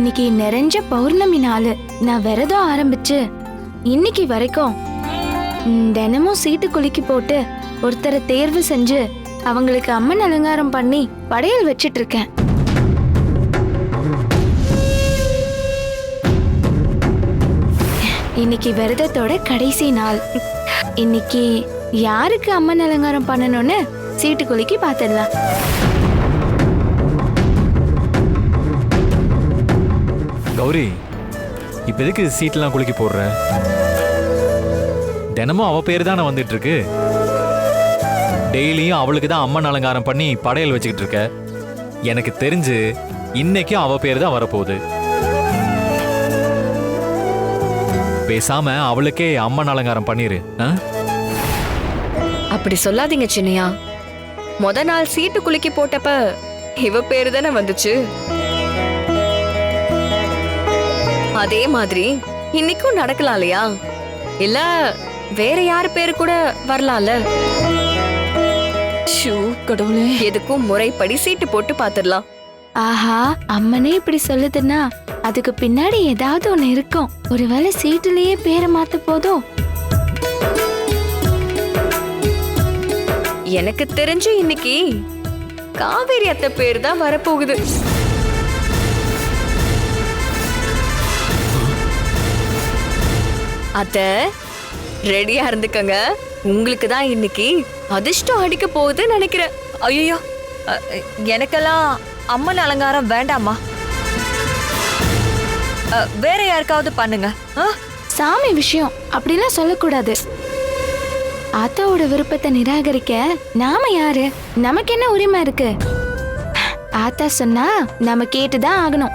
இன்னைக்கு நிறைஞ்ச பௌர்ணமி நாள். நான் விரதம் ஆரம்பிச்சு இன்னைக்கு வரைக்கும் தினமும் சீட்டு குலுக்கி போட்டு ஒருத்தரை தேர்வு செஞ்சு அவங்களுக்கு அம்மன் அலங்காரம் பண்ணி படையல் வச்சிட்டு இருக்கேன். இன்னைக்கு விரதத்தோட கடைசி நாள். இன்னைக்கு யாருக்கு அம்மன் அலங்காரம் பண்ணணும்னு சீட்டு குலுக்கி பாத்துடலாம். கௌரி, இப்ப எதுக்கு சீட்லாம் குலுக்கி போடுற? தினமும் அவ பேரு தானே வந்துட்டு இருக்கு. டெய்லியும் அவளுக்கு தான் அம்மன் அலங்காரம் பண்ணி படையல் வச்சுக்கிட்டு இருக்க. எனக்கு தெரிஞ்சு இன்னைக்கும் அவ பேரு தான் வரப்போகுது. பேசாம அவளுக்கே அம்மன் அலங்காரம் பண்ணிரு. அப்படி சொல்லாதீங்க சின்னையா. முத நாள் சீட்டு குலுக்கி போட்டப்ப இவ பேரு தானே வந்துச்சு. அதே மாதிரி இன்னைக்கும் நடக்கலாம் இல்லையா? இல்ல வேற யாரு பேரு கூட வரலாம்ல. கடவுளே, எதுக்கும் முறைப்படி சீட்டு போட்டு பாத்துடலாம். ஆஹா, அம்மனே இப்படி சொல்லுதுன்னா அதுக்கு பின்னாடி ஏதாவது ஒண்ணு இருக்கும். ஒருவேளை சீட்டுலயே பேரை மாத்த போதும். எனக்கு தெரிஞ்சு இன்னைக்கு காவேரி அத்தை பேர் தான் வரப்போகுது. அத்தை ரெடியா இருந்துக்கங்க. உங்களுக்கு தான் இன்னைக்கு அதிர்ஷ்டம் அடிக்க போகுதுன்னு நினைக்கிறேன். ஐயோ, எனக்கெல்லாம் அம்மன் அலங்காரம் வேண்டாமா. வேற யாருக்காவது பண்ணுங்க. சாமி விஷயம் அப்படிலாம் சொல்லக்கூடாது. ஆத்தாவோட விருப்பத்தை நிராகரிக்க நாம யாரு? நமக்கு என்ன உரிமை இருக்கு? ஆத்தா சொன்னா நாம கேட்டுதான் ஆகணும்.